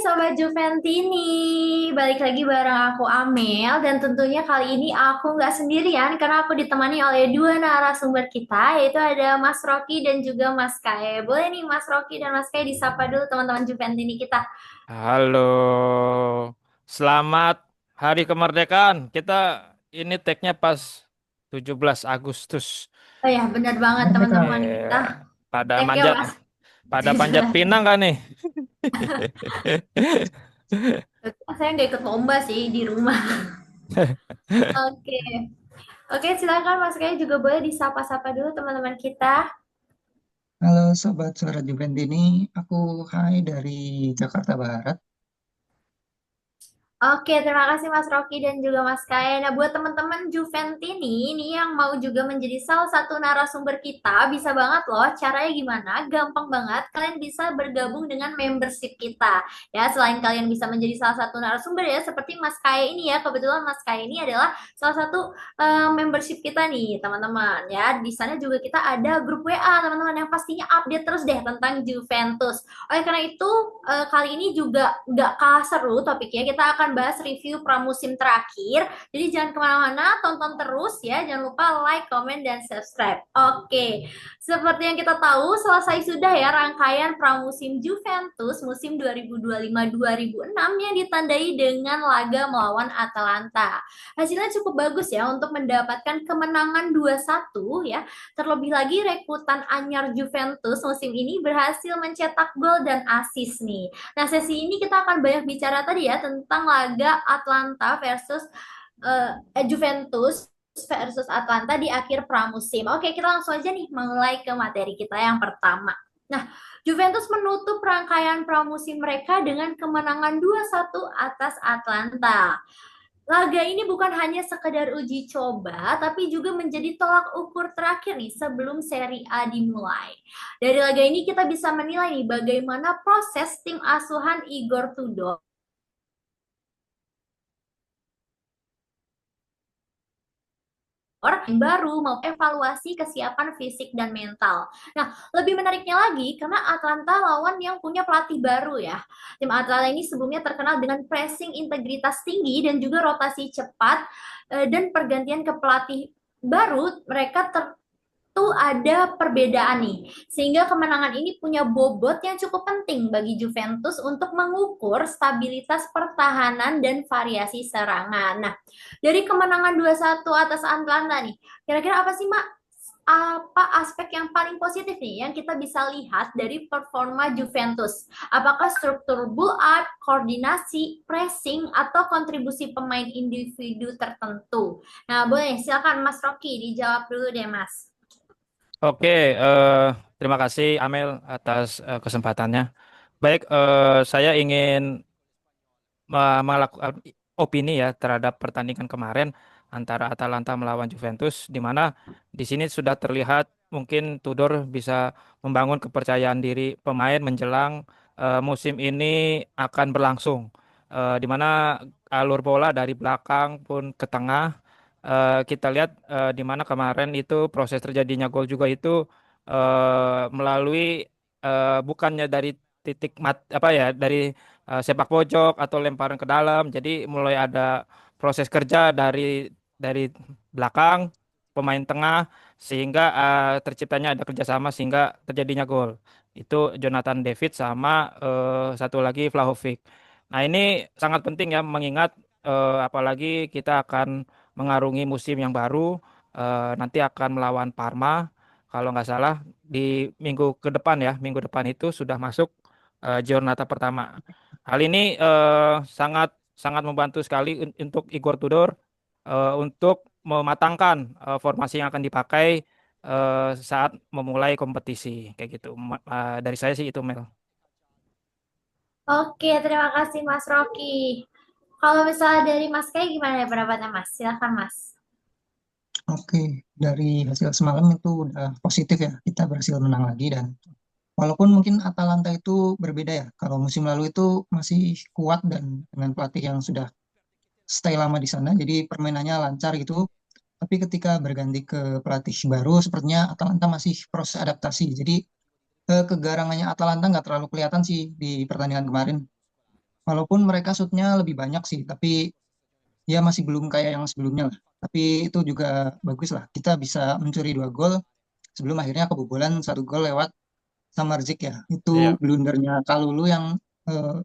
Sobat Juventini, balik lagi bareng aku Amel dan tentunya kali ini aku nggak sendirian karena aku ditemani oleh dua narasumber kita yaitu ada Mas Rocky dan juga Mas Kae. Boleh nih Mas Rocky dan Mas Kae disapa dulu teman-teman Juventini kita. Halo, selamat Hari Kemerdekaan. Kita ini tag-nya pas 17 Agustus. Oh ya benar banget teman-teman kita. Eh, pada Thank you manjat, Mas. pada panjat pinang kan nih? Saya nggak ikut lomba sih di rumah. Oke, oke silakan Mas Kae juga boleh disapa-sapa dulu teman-teman kita. Halo Sobat Suara Juventini, aku Hai dari Jakarta Barat. Oke, terima kasih Mas Rocky dan juga Mas Kaya. Nah, buat teman-teman Juventini ini yang mau juga menjadi salah satu narasumber kita, bisa banget loh. Caranya gimana? Gampang banget. Kalian bisa bergabung dengan membership kita. Ya, selain kalian bisa menjadi salah satu narasumber ya, seperti Mas Kaya ini ya. Kebetulan Mas Kaya ini adalah salah satu membership kita nih, teman-teman. Ya, di sana juga kita ada grup WA, teman-teman, yang pastinya update terus deh tentang Juventus. Oleh karena itu, kali ini juga nggak kalah seru topiknya. Kita akan bahas review pramusim terakhir. Jadi jangan kemana-mana, tonton terus ya. Jangan lupa like, comment, dan subscribe. Oke, seperti yang kita tahu, selesai sudah ya rangkaian pramusim Juventus musim 2025-2026 yang ditandai dengan laga melawan Atalanta. Hasilnya cukup bagus ya untuk mendapatkan kemenangan 2-1 ya. Terlebih lagi rekrutan anyar Juventus musim ini berhasil mencetak gol dan assist nih. Nah, sesi ini kita akan banyak bicara tadi ya tentang laga Atlanta versus Juventus versus Atlanta di akhir pramusim. Oke, kita langsung aja nih mulai ke materi kita yang pertama. Nah, Juventus menutup rangkaian pramusim mereka dengan kemenangan 2-1 atas Atlanta. Laga ini bukan hanya sekedar uji coba, tapi juga menjadi tolak ukur terakhir nih sebelum seri A dimulai. Dari laga ini kita bisa menilai nih bagaimana proses tim asuhan Igor Tudor orang baru mau evaluasi kesiapan fisik dan mental. Nah, lebih menariknya lagi karena Atlanta lawan yang punya pelatih baru ya. Tim Atlanta ini sebelumnya terkenal dengan pressing integritas tinggi dan juga rotasi cepat dan pergantian ke pelatih baru mereka tuh ada perbedaan nih. Sehingga kemenangan ini punya bobot yang cukup penting bagi Juventus untuk mengukur stabilitas pertahanan dan variasi serangan. Nah, dari kemenangan 2-1 atas Atlanta nih, kira-kira apa sih, Mak? Apa aspek yang paling positif nih yang kita bisa lihat dari performa Juventus? Apakah struktur build up, koordinasi, pressing, atau kontribusi pemain individu tertentu? Nah, boleh silakan Mas Rocky dijawab dulu deh, Mas. Oke, terima kasih Amel atas kesempatannya. Baik, saya ingin melakukan opini ya terhadap pertandingan kemarin antara Atalanta melawan Juventus, di mana di sini sudah terlihat mungkin Tudor bisa membangun kepercayaan diri pemain menjelang musim ini akan berlangsung. Di mana alur bola dari belakang pun ke tengah, kita lihat di mana kemarin itu proses terjadinya gol juga itu melalui bukannya dari titik apa ya, dari sepak pojok atau lemparan ke dalam. Jadi mulai ada proses kerja dari belakang pemain tengah sehingga terciptanya ada kerjasama sehingga terjadinya gol. Itu Jonathan David sama satu lagi Vlahovic. Nah, ini sangat penting ya mengingat apalagi kita akan mengarungi musim yang baru, nanti akan melawan Parma kalau nggak salah di minggu ke depan ya, minggu depan itu sudah masuk Giornata pertama. Hal ini sangat sangat membantu sekali untuk Igor Tudor untuk mematangkan formasi yang akan dipakai saat memulai kompetisi kayak gitu. Dari saya sih itu Mel. Oke, terima kasih Mas Rocky. Kalau misalnya dari Mas Kay gimana ya pendapatnya Mas? Silakan Mas. Oke, dari hasil semalam itu udah positif ya, kita berhasil menang lagi dan walaupun mungkin Atalanta itu berbeda ya, kalau musim lalu itu masih kuat dan dengan pelatih yang sudah stay lama di sana, jadi permainannya lancar gitu. Tapi ketika berganti ke pelatih baru, sepertinya Atalanta masih proses adaptasi. Jadi kegarangannya Atalanta nggak terlalu kelihatan sih di pertandingan kemarin. Walaupun mereka shootnya lebih banyak sih, tapi ya masih belum kayak yang sebelumnya lah. Tapi itu juga bagus lah. Kita bisa mencuri 2 gol sebelum akhirnya kebobolan 1 gol lewat Samardzic ya. Itu Iya. blundernya Kalulu yang eh,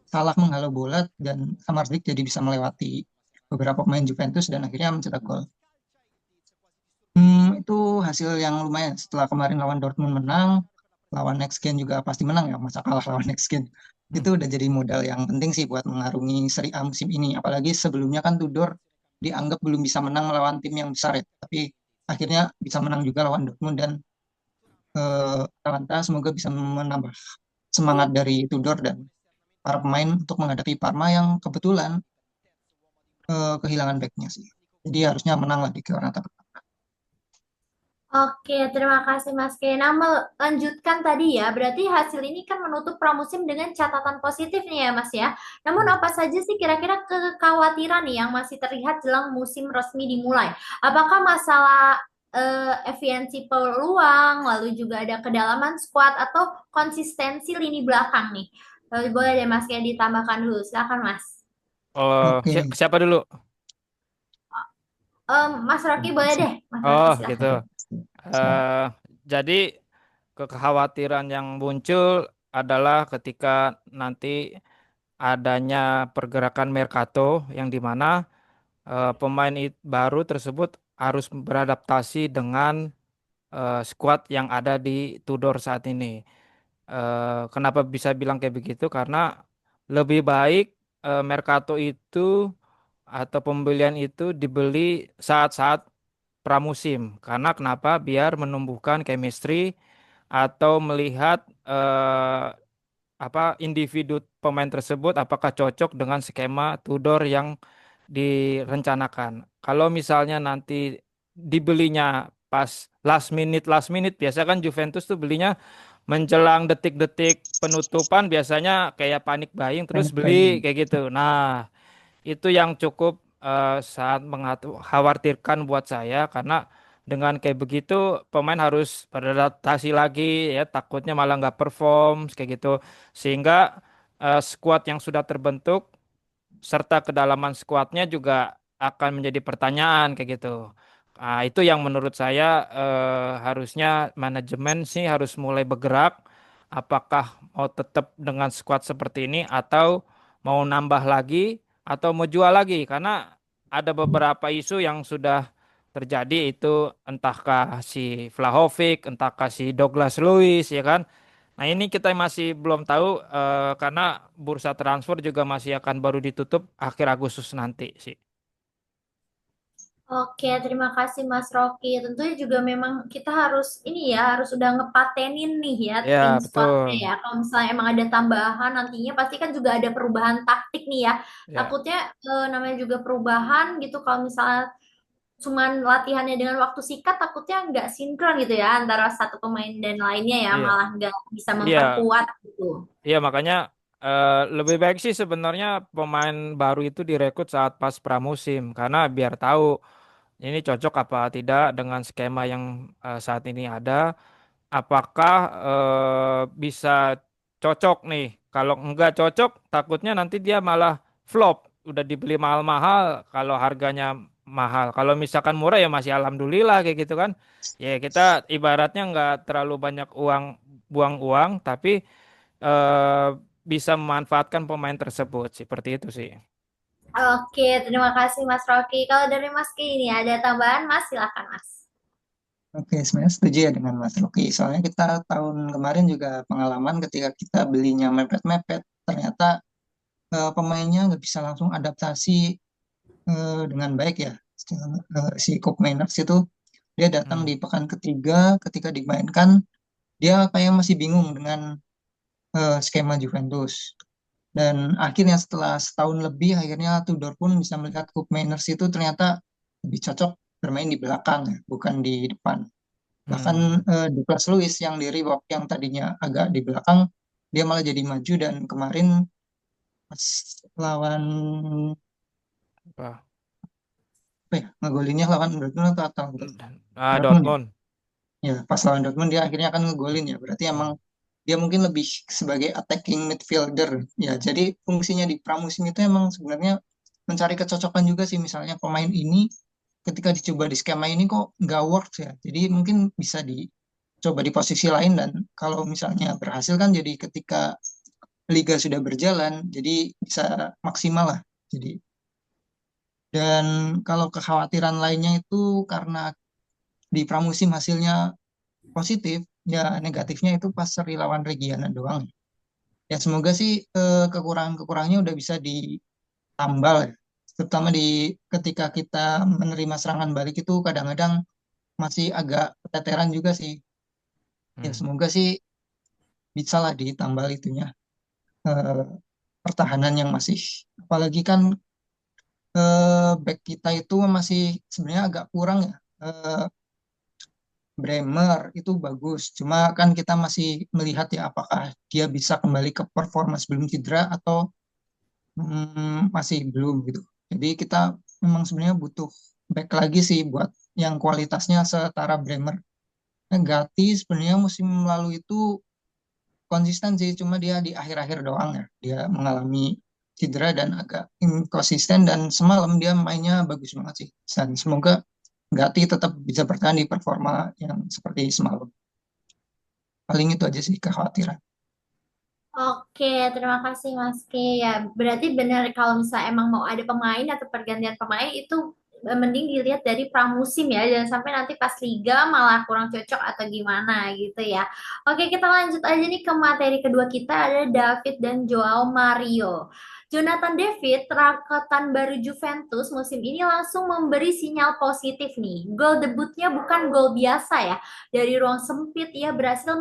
salah menghalau bola dan Samardzic jadi bisa melewati beberapa pemain Juventus dan akhirnya mencetak gol. Itu hasil yang lumayan. Setelah kemarin lawan Dortmund menang, lawan Next Gen juga pasti menang ya. Masa kalah lawan Next Gen. Hmm. Itu udah jadi modal yang penting sih buat mengarungi Serie A musim ini. Apalagi sebelumnya kan Tudor dianggap belum bisa menang melawan tim yang besar ya. Tapi akhirnya bisa menang juga lawan Dortmund dan Atalanta semoga bisa menambah semangat dari Tudor dan para pemain untuk menghadapi Parma yang kebetulan kehilangan backnya sih. Jadi harusnya menang lah di Giornata. Oke, terima kasih Mas Kena. Melanjutkan tadi ya, berarti hasil ini kan menutup pramusim dengan catatan positif nih ya Mas ya. Namun apa saja sih kira-kira kekhawatiran nih yang masih terlihat jelang musim resmi dimulai? Apakah masalah efisiensi peluang, lalu juga ada kedalaman skuad atau konsistensi lini belakang nih? Boleh deh Mas Kena ditambahkan dulu, silakan Mas. Oke, Siapa dulu? Mas Rocky boleh deh, Mas Rocky Oh, gitu. silakan. siap. Eh, jadi kekhawatiran yang muncul adalah ketika nanti adanya pergerakan Mercato yang di mana pemain baru tersebut harus beradaptasi dengan skuad yang ada di Tudor saat ini. Kenapa bisa bilang kayak begitu? Karena lebih baik Mercato itu atau pembelian itu dibeli saat-saat pramusim. Karena kenapa? Biar menumbuhkan chemistry atau melihat apa individu pemain tersebut apakah cocok dengan skema Tudor yang direncanakan. Kalau misalnya nanti dibelinya pas last minute biasa kan Juventus tuh belinya menjelang detik-detik penutupan biasanya kayak panik buying terus Baik, beli baik. kayak gitu. Nah, itu yang cukup sangat mengkhawatirkan buat saya karena dengan kayak begitu pemain harus beradaptasi lagi ya takutnya malah nggak perform kayak gitu sehingga skuad yang sudah terbentuk serta kedalaman skuadnya juga akan menjadi pertanyaan kayak gitu. Nah, itu yang menurut saya harusnya manajemen sih harus mulai bergerak. Apakah mau tetap dengan skuad seperti ini atau mau nambah lagi atau mau jual lagi? Karena ada beberapa isu yang sudah terjadi itu entahkah si Vlahovic, entahkah si Douglas Luiz ya kan. Nah, ini kita masih belum tahu karena bursa transfer juga masih akan baru ditutup akhir Agustus nanti sih. Oke, terima kasih Mas Rocky. Tentunya juga memang kita harus ini ya, harus udah ngepatenin nih ya tim Ya, squadnya betul. ya. Kalau misalnya emang ada tambahan nantinya pasti kan juga ada perubahan taktik nih ya. Ya, Takutnya namanya juga perubahan gitu. Kalau misalnya cuman latihannya dengan waktu singkat, takutnya nggak sinkron gitu ya antara satu pemain dan lainnya ya, iya. malah nggak bisa Iya, memperkuat gitu. iya makanya lebih baik sih sebenarnya pemain baru itu direkrut saat pas pramusim karena biar tahu ini cocok apa tidak dengan skema yang saat ini ada. Apakah bisa cocok nih? Kalau enggak cocok, takutnya nanti dia malah flop. Udah dibeli mahal-mahal, kalau harganya mahal. Kalau misalkan murah ya masih alhamdulillah kayak gitu kan. Ya kita ibaratnya nggak terlalu banyak uang, buang uang, tapi eh, bisa memanfaatkan pemain tersebut. Seperti itu sih. Oke, terima kasih Mas Rocky. Kalau dari Mas Ki ini ada tambahan Mas, silakan Mas. Oke, sebenarnya setuju ya dengan Mas Rocky. Soalnya kita tahun kemarin juga pengalaman ketika kita belinya mepet-mepet, ternyata pemainnya nggak bisa langsung adaptasi dengan baik ya. Si Koop Mainers itu dia datang Hmm. di pekan ketiga, ketika dimainkan dia kayak masih bingung dengan skema Juventus. Dan akhirnya setelah setahun lebih, akhirnya Tudor pun bisa melihat Koop Mainers itu ternyata lebih cocok bermain di belakang, ya, bukan di depan. Bahkan Hmm. Douglas Luiz yang di Reebok yang tadinya agak di belakang, dia malah jadi maju dan kemarin pas lawan Apa? apa ya, ngegolinnya lawan Dortmund atau Ah, Dortmund ya. Dortmund. Ya, pas lawan Dortmund dia akhirnya akan ngegolin ya. Berarti emang Hmm. dia mungkin lebih sebagai attacking midfielder ya. Jadi fungsinya di pramusim itu emang sebenarnya mencari kecocokan juga sih, misalnya pemain ini ketika dicoba di skema ini kok nggak works ya. Jadi mungkin bisa dicoba di posisi lain, dan kalau misalnya berhasil kan jadi ketika liga sudah berjalan jadi bisa maksimal lah. Jadi, dan kalau kekhawatiran lainnya itu karena di pramusim hasilnya positif, ya negatifnya itu pas seri lawan Reggiana doang. Ya semoga sih kekurangan-kekurangannya udah bisa ditambal ya. Terutama di ketika kita menerima serangan balik itu kadang-kadang masih agak keteteran juga sih. Ya Hmm. semoga sih bisa lah ditambal itunya, eh, pertahanan yang masih, apalagi kan back kita itu masih sebenarnya agak kurang ya. Eh, Bremer itu bagus, cuma kan kita masih melihat ya apakah dia bisa kembali ke performa sebelum cedera atau masih belum gitu. Jadi kita memang sebenarnya butuh back lagi sih buat yang kualitasnya setara Bremer. Nah, Gatti sebenarnya musim lalu itu konsisten sih, cuma dia di akhir-akhir doang ya. Dia mengalami cedera dan agak inkonsisten, dan semalam dia mainnya bagus banget sih. Dan semoga Gatti tetap bisa bertahan di performa yang seperti semalam. Paling itu aja sih kekhawatiran. Oke, terima kasih Mas K. Ya, berarti benar kalau misalnya emang mau ada pemain atau pergantian pemain itu mending dilihat dari pramusim ya, jangan sampai nanti pas liga malah kurang cocok atau gimana gitu ya. Oke, kita lanjut aja nih ke materi kedua kita, ada David dan Joao Mario. Jonathan David, rakatan baru Juventus musim ini langsung memberi sinyal positif nih. Gol debutnya bukan gol biasa ya. Dari ruang sempit ia berhasil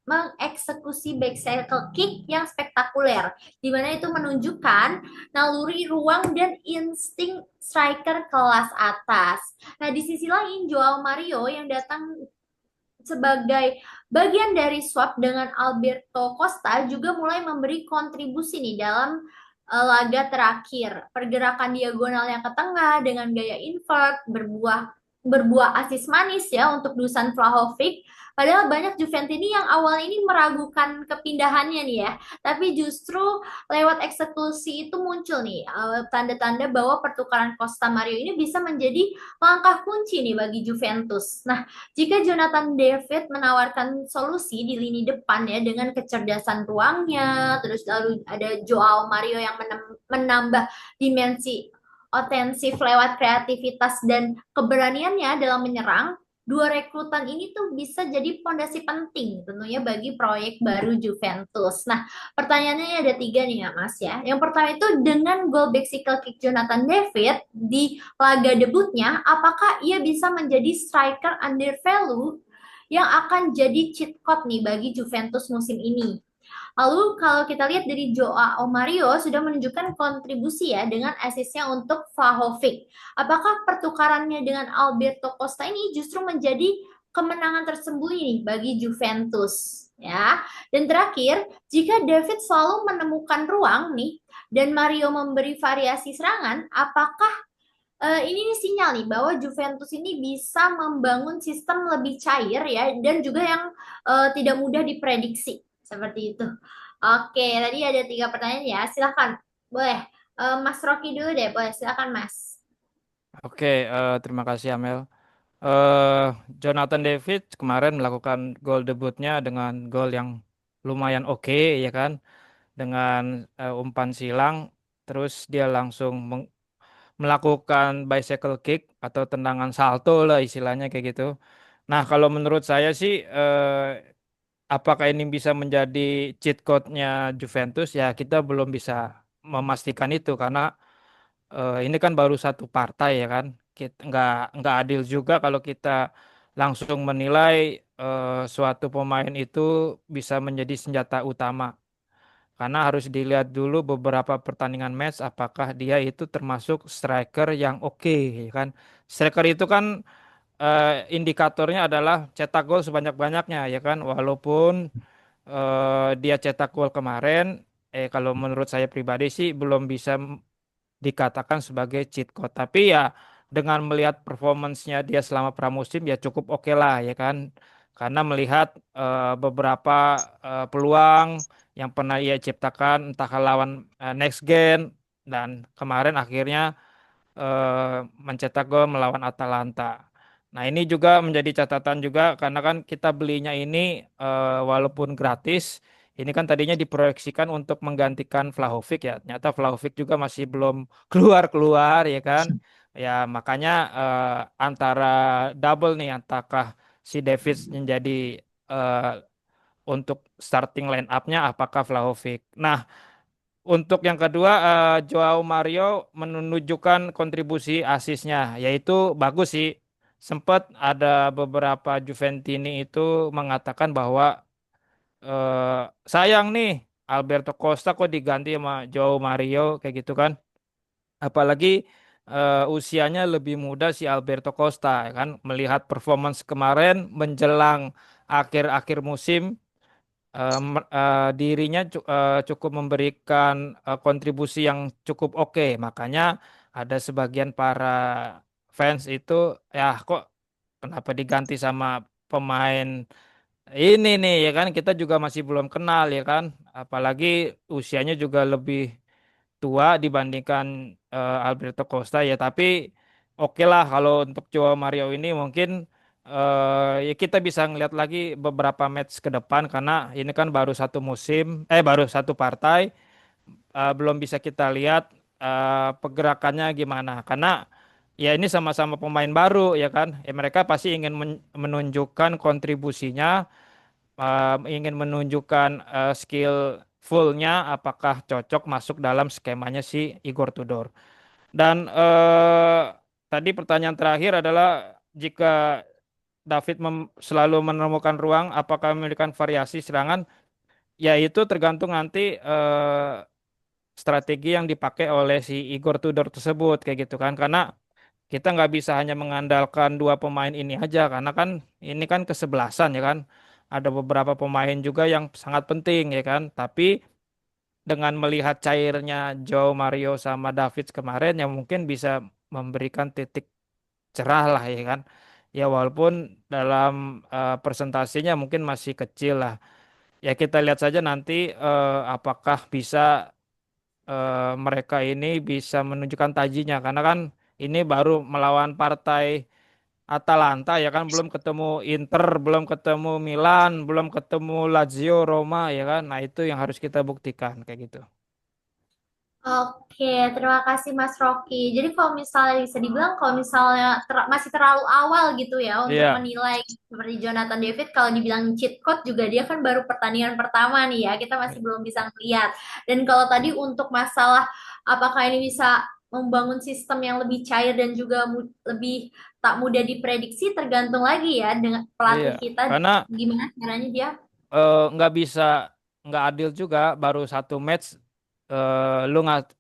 mengeksekusi back cycle kick yang spektakuler, di mana itu menunjukkan naluri ruang dan insting striker kelas atas. Nah, di sisi lain, Joao Mario yang datang sebagai bagian dari swap dengan Alberto Costa juga mulai memberi kontribusi nih dalam laga terakhir. Pergerakan diagonal yang ke tengah dengan gaya invert berbuah asis manis ya untuk Dusan Vlahovic. Padahal banyak Juventini yang awal ini meragukan kepindahannya nih ya, tapi justru lewat eksekusi itu muncul nih tanda-tanda bahwa pertukaran Costa Mario ini bisa menjadi langkah kunci nih bagi Juventus. Nah, jika Jonathan David menawarkan solusi di lini depan ya dengan kecerdasan ruangnya, terus lalu ada Joao Mario yang menambah dimensi ofensif lewat kreativitas dan keberaniannya dalam menyerang, dua rekrutan ini tuh bisa jadi fondasi penting tentunya bagi proyek baru Juventus. Nah, pertanyaannya ada tiga nih ya Mas ya. Yang pertama itu dengan gol bicycle kick Jonathan David di laga debutnya, apakah ia bisa menjadi striker under value yang akan jadi cheat code nih bagi Juventus musim ini? Lalu kalau kita lihat dari Joao Mario sudah menunjukkan kontribusi ya dengan asisnya untuk Vlahovic. Apakah pertukarannya dengan Alberto Costa ini justru menjadi kemenangan tersembunyi nih bagi Juventus? Ya. Dan terakhir, jika David selalu menemukan ruang nih dan Mario memberi variasi serangan, apakah ini sinyal nih bahwa Juventus ini bisa membangun sistem lebih cair ya dan juga yang tidak mudah diprediksi seperti itu. Oke, tadi ada tiga pertanyaan ya. Silakan, boleh. Mas Rocky dulu deh, boleh. Silakan Mas. Oke, terima kasih Amel. eh Jonathan David kemarin melakukan gol debutnya dengan gol yang lumayan oke ya kan, dengan umpan silang, terus dia langsung melakukan bicycle kick atau tendangan salto lah istilahnya kayak gitu. Nah, kalau menurut saya sih apakah ini bisa menjadi cheat code-nya Juventus ya kita belum bisa memastikan itu karena ini kan baru satu partai ya kan. Kita nggak adil juga kalau kita langsung menilai suatu pemain itu bisa menjadi senjata utama. Karena harus dilihat dulu beberapa pertandingan match apakah dia itu termasuk striker yang oke, ya kan. Striker itu kan indikatornya adalah cetak gol sebanyak-banyaknya ya kan. Walaupun dia cetak gol kemarin, kalau menurut saya pribadi sih belum bisa dikatakan sebagai cheat code. Tapi ya dengan melihat performance-nya dia selama pramusim ya cukup oke lah ya kan. karena melihat beberapa peluang yang pernah ia ciptakan entah lawan Next Gen dan kemarin akhirnya mencetak gol melawan Atalanta. Nah, ini juga menjadi catatan juga karena kan kita belinya ini walaupun gratis, ini kan tadinya diproyeksikan untuk menggantikan Vlahovic ya. Ternyata Vlahovic juga masih belum keluar-keluar ya kan. Ya, makanya antara double nih apakah si Davids menjadi eh, untuk starting line up-nya apakah Vlahovic. Nah, untuk yang kedua, Joao Mario menunjukkan kontribusi asisnya, yaitu bagus sih. Sempat ada beberapa Juventini itu mengatakan bahwa sayang nih Alberto Costa kok diganti sama Joao Mario kayak gitu kan. Apalagi usianya lebih muda si Alberto Costa ya kan. Melihat performance kemarin menjelang akhir-akhir musim dirinya cukup memberikan kontribusi yang cukup oke. Makanya ada sebagian para fans itu ya kok kenapa diganti sama pemain ini nih ya kan kita juga masih belum kenal ya kan. Apalagi usianya juga lebih tua dibandingkan Alberto Costa ya tapi oke lah kalau untuk Joao Mario ini mungkin ya kita bisa ngeliat lagi beberapa match ke depan karena ini kan baru satu musim baru satu partai belum bisa kita lihat pergerakannya gimana karena ya ini sama-sama pemain baru ya kan ya mereka pasti ingin menunjukkan kontribusinya ingin menunjukkan skill fullnya apakah cocok masuk dalam skemanya si Igor Tudor. Dan tadi pertanyaan terakhir adalah jika David selalu menemukan ruang, apakah memberikan variasi serangan? Ya itu tergantung nanti strategi yang dipakai oleh si Igor Tudor tersebut kayak gitu kan. Karena kita nggak bisa hanya mengandalkan dua pemain ini aja karena kan ini kan kesebelasan ya kan. Ada beberapa pemain juga yang sangat penting ya kan. Tapi dengan melihat cairnya Joe Mario sama David kemarin yang mungkin bisa memberikan titik cerah lah ya kan. Ya walaupun dalam presentasinya mungkin masih kecil lah. Ya kita lihat saja nanti apakah bisa mereka ini bisa menunjukkan tajinya karena kan ini baru melawan partai Atalanta ya kan belum ketemu Inter, belum ketemu Milan, belum ketemu Lazio, Roma ya kan. Nah, itu yang harus kita buktikan kayak gitu. Oke, terima kasih Mas Rocky. Jadi kalau misalnya bisa dibilang kalau misalnya masih terlalu awal gitu ya untuk Iya, menilai seperti Jonathan David kalau dibilang cheat code juga dia kan baru pertandingan pertama nih ya. Kita masih belum bisa melihat. Dan kalau tadi untuk masalah apakah ini bisa membangun sistem yang lebih cair dan juga lebih tak mudah diprediksi tergantung lagi ya dengan iya. pelatih kita Karena gimana caranya dia. nggak bisa nggak adil juga baru satu match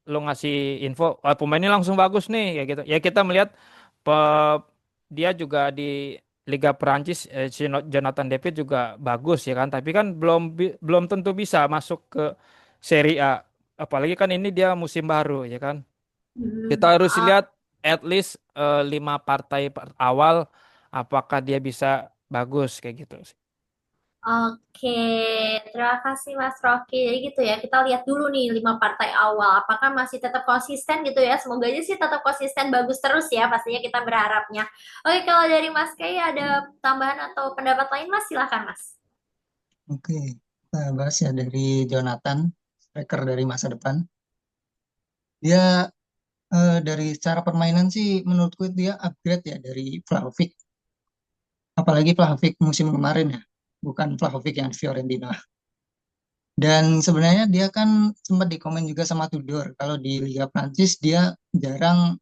lu ngasih info pemain ini langsung bagus nih ya gitu ya kita melihat dia juga di Liga Perancis si Jonathan David juga bagus ya kan tapi kan belum tentu bisa masuk ke Serie A apalagi kan ini dia musim baru ya kan kita Hmm. harus lihat at least 5 partai awal apakah dia bisa bagus kayak gitu sih. Oke, terima kasih Mas Rocky. Jadi gitu ya, kita lihat dulu nih 5 partai awal. Apakah masih tetap konsisten gitu ya? Semoga aja sih tetap konsisten bagus terus ya. Pastinya kita berharapnya. Oke, kalau dari Mas Kay ada tambahan atau pendapat lain Mas? Silahkan Mas. Oke, kita bahas ya dari Jonathan, striker dari masa depan. Dia dari cara permainan sih menurutku dia upgrade ya dari Vlahovic. Apalagi Vlahovic musim kemarin ya, bukan Vlahovic yang di Fiorentina. Dan sebenarnya dia kan sempat dikomen juga sama Tudor kalau di Liga Prancis dia jarang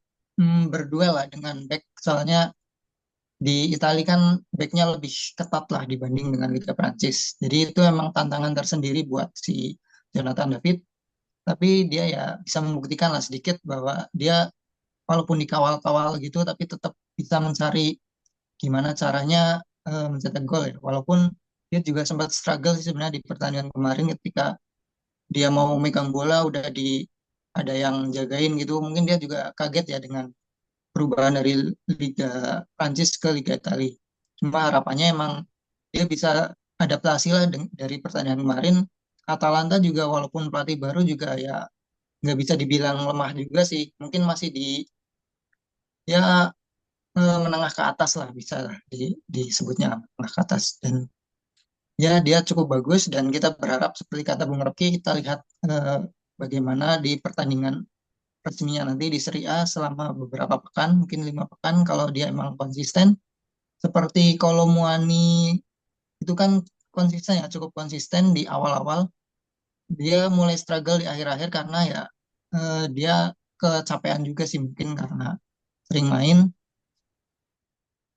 berduel lah dengan back soalnya di Italia kan backnya lebih ketat lah dibanding dengan Liga Prancis. Jadi itu emang tantangan tersendiri buat si Jonathan David. Tapi dia ya bisa membuktikan lah sedikit bahwa dia walaupun dikawal-kawal gitu tapi tetap bisa mencari gimana caranya mencetak gol ya. Walaupun dia juga sempat struggle sih sebenarnya di pertandingan kemarin ketika dia mau megang bola udah ada yang jagain gitu. Mungkin dia juga kaget ya dengan perubahan dari Liga Prancis ke Liga Italia. Cuma harapannya emang dia bisa adaptasi lah dari pertandingan kemarin. Atalanta juga walaupun pelatih baru juga ya nggak bisa dibilang lemah juga sih. Mungkin masih di ya menengah ke atas lah bisa lah disebutnya menengah ke atas. Dan ya dia cukup bagus dan kita berharap seperti kata Bung Rocky kita lihat eh, bagaimana di pertandingan resminya nanti di Serie A selama beberapa pekan, mungkin 5 pekan kalau dia emang konsisten. Seperti Kolomuani itu kan konsisten ya, cukup konsisten di awal-awal. Dia mulai struggle di akhir-akhir karena ya dia kecapean juga sih mungkin karena sering main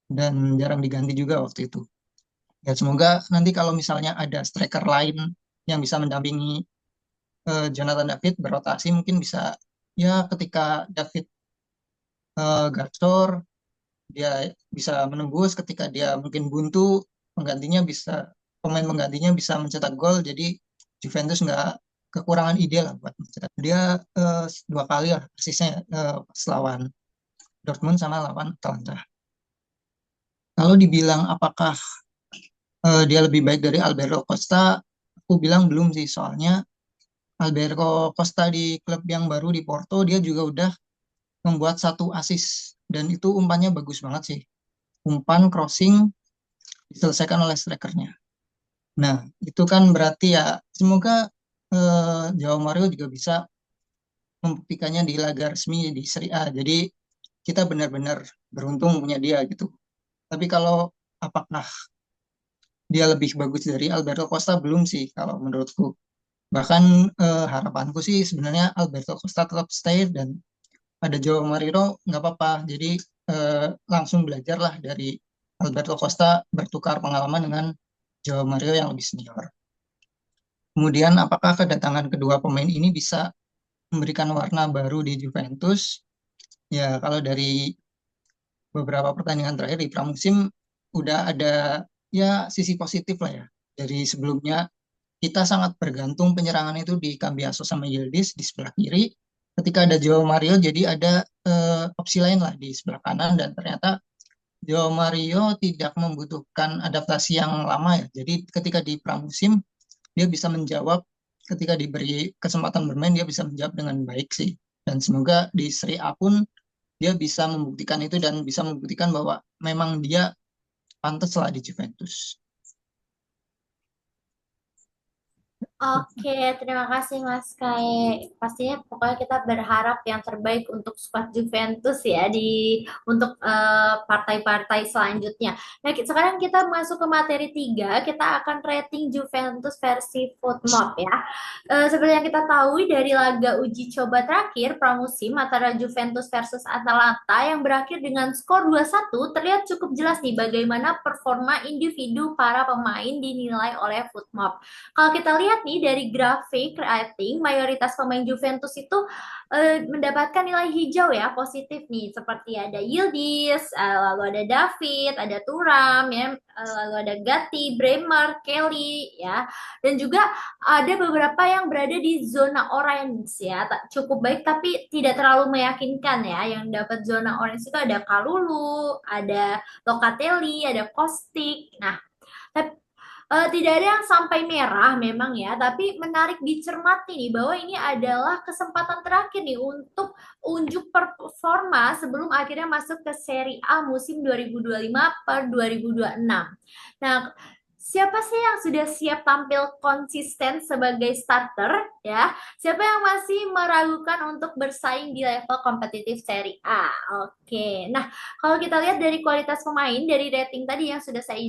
dan jarang diganti juga waktu itu. Ya semoga nanti kalau misalnya ada striker lain yang bisa mendampingi Jonathan David berotasi mungkin bisa ya ketika David gacor dia bisa menembus, ketika dia mungkin buntu penggantinya bisa pemain penggantinya bisa mencetak gol, jadi Juventus nggak kekurangan ide lah buat mencetak. Dia 2 kali lah persisnya pas lawan Dortmund sama lawan Atalanta. Kalau dibilang apakah dia lebih baik dari Alberto Costa, aku bilang belum sih, soalnya Alberto Costa di klub yang baru di Porto dia juga udah membuat 1 assist dan itu umpannya bagus banget sih, umpan crossing diselesaikan oleh strikernya. Nah, itu kan berarti ya semoga Joao Mario juga bisa membuktikannya di laga resmi di Serie A. Jadi kita benar-benar beruntung punya dia gitu. Tapi kalau apakah dia lebih bagus dari Alberto Costa belum sih kalau menurutku. Bahkan harapanku sih sebenarnya Alberto Costa tetap stay dan ada Joao Mario nggak apa-apa. Jadi langsung belajarlah dari Alberto Costa bertukar pengalaman dengan Joao Mario yang lebih senior. Kemudian apakah kedatangan kedua pemain ini bisa memberikan warna baru di Juventus? Ya kalau dari beberapa pertandingan terakhir di pramusim udah ada ya sisi positif lah ya. Dari sebelumnya kita sangat bergantung penyerangan itu di Cambiaso sama Yildiz di sebelah kiri. Ketika ada Joao Mario jadi ada opsi lain lah di sebelah kanan dan ternyata Joao Mario tidak membutuhkan adaptasi yang lama ya. Jadi ketika di pramusim dia bisa menjawab ketika diberi kesempatan bermain dia bisa menjawab dengan baik sih dan semoga di Serie A pun dia bisa membuktikan itu dan bisa membuktikan bahwa memang dia pantas lah di Juventus. Oke, terima kasih Mas Kai. Pastinya pokoknya kita berharap yang terbaik untuk skuad Juventus ya untuk partai-partai selanjutnya. Nah, sekarang kita masuk ke materi 3, kita akan rating Juventus versi Footmob ya. Seperti yang kita tahu dari laga uji coba terakhir pramusim antara Juventus versus Atalanta yang berakhir dengan skor 2-1, terlihat cukup jelas nih bagaimana performa individu para pemain dinilai oleh Footmob. Kalau kita lihat nih dari grafik rating, mayoritas pemain Juventus itu mendapatkan nilai hijau ya, positif nih. Seperti ada Yildiz, lalu ada David, ada Thuram, ya, lalu ada Gatti, Bremer, Kelly, ya. Dan juga ada beberapa yang berada di zona orange ya, cukup baik tapi tidak terlalu meyakinkan ya. Yang dapat zona orange itu ada Kalulu, ada Locatelli, ada Kostic. Nah, tidak ada yang sampai merah memang ya, tapi menarik dicermati nih bahwa ini adalah kesempatan terakhir nih untuk unjuk performa sebelum akhirnya masuk ke Serie A musim 2025 per 2026. Nah, siapa sih yang sudah siap tampil konsisten sebagai starter ya? Siapa yang masih meragukan untuk bersaing di level kompetitif Serie A? Oke. Nah, kalau kita lihat dari kualitas pemain dari rating tadi yang sudah saya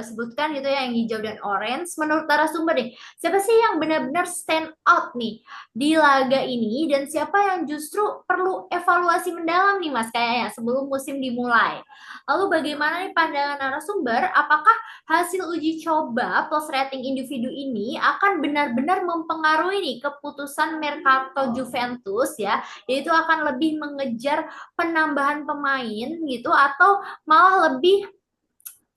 sebutkan gitu ya, yang hijau dan orange, menurut narasumber nih, siapa sih yang benar-benar stand out nih di laga ini dan siapa yang justru perlu evaluasi mendalam nih Mas kayaknya sebelum musim dimulai. Lalu bagaimana nih pandangan narasumber, apakah hasil uji coba plus rating individu ini akan benar-benar mempengaruhi nih keputusan Mercato Juventus ya, yaitu akan lebih mengejar penambahan pemain gitu atau malah lebih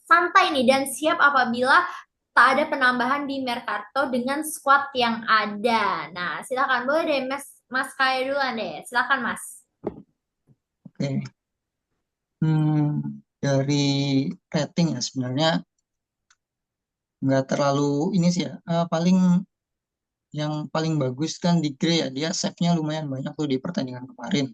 santai nih dan siap apabila tak ada penambahan di Mercato dengan squad yang ada. Nah, silakan boleh deh Mas Kaya duluan deh. Silakan Mas. Oke. Dari rating ya sebenarnya nggak terlalu ini sih ya. Paling yang paling bagus kan di Gray ya, dia save-nya lumayan banyak tuh di pertandingan kemarin.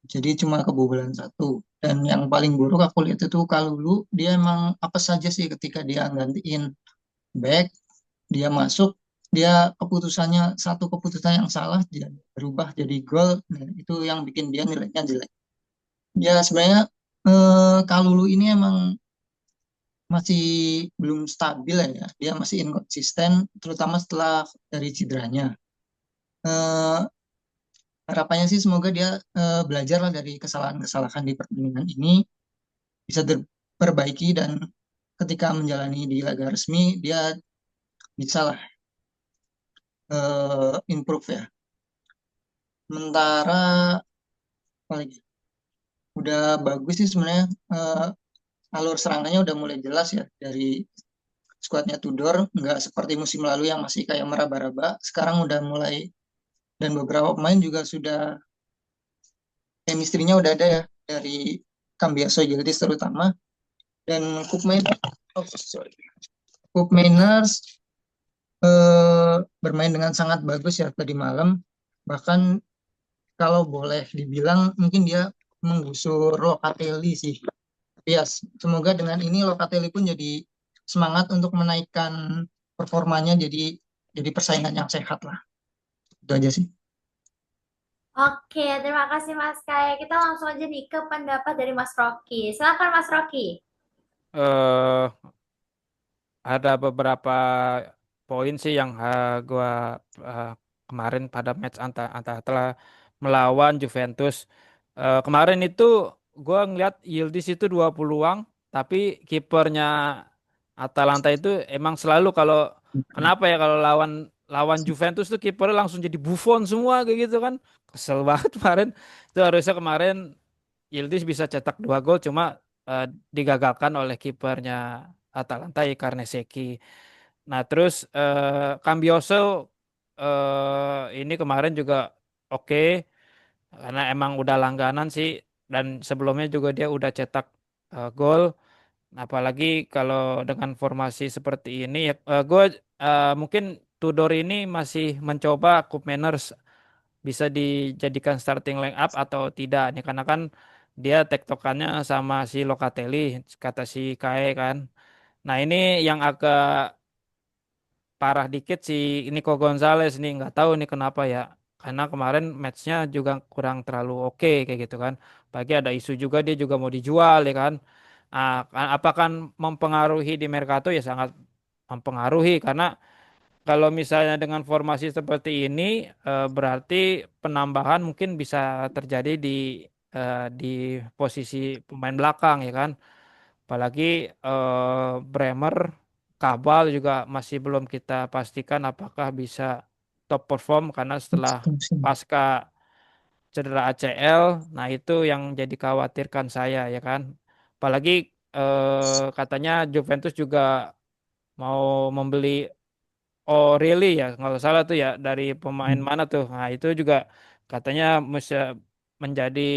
Jadi cuma kebobolan satu. Dan yang paling buruk aku lihat itu Kalulu, dia emang apa saja sih ketika dia gantiin back, dia masuk, dia keputusannya satu keputusan yang salah dia berubah jadi gol. Nah, itu yang bikin dia nilainya jelek. Ya sebenarnya Kalulu ini emang masih belum stabil ya. Dia masih inkonsisten, terutama setelah dari cederanya. Eh, Harapannya sih semoga dia belajar lah dari kesalahan-kesalahan di pertandingan ini, bisa diperbaiki dan ketika menjalani di laga resmi dia bisa lah improve ya. Sementara apa lagi? Udah bagus sih sebenarnya, alur serangannya udah mulai jelas ya dari skuadnya Tudor, nggak seperti musim lalu yang masih kayak meraba-raba. Sekarang udah mulai, dan beberapa pemain juga sudah chemistry-nya udah ada ya, dari Cambiaso Yildiz terutama, dan oh, sorry. Mainers bermain dengan sangat bagus ya tadi malam. Bahkan kalau boleh dibilang mungkin dia menggusur Locatelli sih. Ya, semoga dengan ini Locatelli pun jadi semangat untuk menaikkan performanya, jadi persaingan yang sehat lah. Itu aja sih. Oke, terima kasih Mas Kaya. Kita langsung aja nih ke pendapat dari Mas Rocky. Silakan Mas Rocky. eh ada beberapa poin sih yang gua eh, kemarin pada match antara melawan Juventus. Kemarin itu gua ngeliat Yildiz itu 2 peluang, tapi kipernya Atalanta itu emang selalu kalau kenapa ya kalau lawan lawan Juventus tuh kipernya langsung jadi Buffon semua kayak gitu kan. Kesel banget kemarin. Itu harusnya kemarin Yildiz bisa cetak 2 gol cuma eh, digagalkan oleh kipernya Atalanta Iker Seki. Nah terus Cambioso ini kemarin juga oke karena emang udah langganan sih dan sebelumnya juga dia udah cetak gol. Apalagi kalau dengan formasi seperti ini ya gue mungkin Tudor ini masih mencoba Koopmeiners bisa dijadikan starting line up atau tidak nih karena kan dia tektokannya sama si Locatelli kata si Kae kan. Nah ini yang agak parah dikit si Nico Gonzalez nih nggak tahu nih kenapa ya karena kemarin matchnya juga kurang terlalu oke kayak gitu kan. Pagi ada isu juga dia juga mau dijual ya kan. Nah, apakah mempengaruhi di Mercato ya sangat mempengaruhi karena kalau misalnya dengan formasi seperti ini, berarti penambahan mungkin bisa terjadi di posisi pemain belakang ya kan. Apalagi Bremer, Kabal juga masih belum kita pastikan apakah bisa top perform karena setelah pasca cedera ACL, nah itu yang jadi khawatirkan saya ya kan. Apalagi katanya Juventus juga mau membeli Oh really ya, nggak salah tuh ya dari pemain mana tuh. Nah itu juga katanya mesti menjadi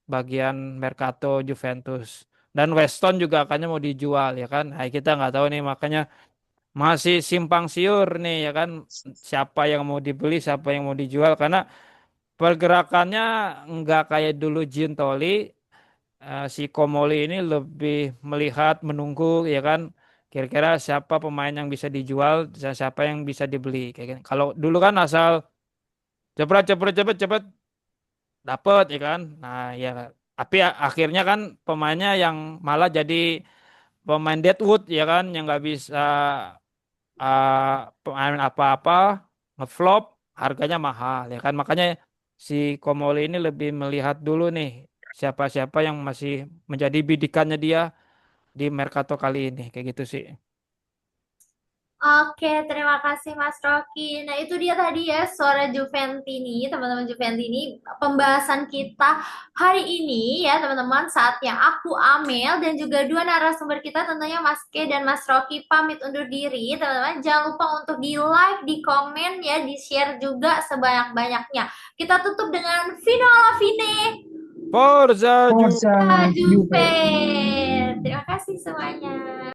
bagian Mercato Juventus. Dan Weston juga katanya mau dijual ya kan. Nah, kita nggak tahu nih makanya masih simpang siur nih ya kan. Siapa yang mau dibeli, siapa yang mau dijual. Karena pergerakannya nggak kayak dulu Gintoli si Komoli ini lebih melihat menunggu ya kan kira-kira siapa pemain yang bisa dijual dan siapa yang bisa dibeli kayak gitu. Kalau dulu kan asal cepet dapet ya kan. Nah ya tapi akhirnya kan pemainnya yang malah jadi pemain Deadwood ya kan yang nggak bisa pemain apa-apa ngeflop harganya mahal ya kan makanya si Komoli ini lebih melihat dulu nih siapa-siapa yang masih menjadi bidikannya dia di Mercato kali ini kayak gitu sih. Oke, terima kasih Mas Rocky. Nah, itu dia tadi ya suara Juventini, teman-teman Juventini. Pembahasan kita hari ini ya, teman-teman. Saatnya aku Amel dan juga dua narasumber kita tentunya Mas K dan Mas Rocky pamit undur diri. Teman-teman, jangan lupa untuk di-like, di-komen ya, di-share juga sebanyak-banyaknya. Kita tutup dengan Vino alla fine. Forza Forza Kita Juve. Juve. Terima kasih semuanya.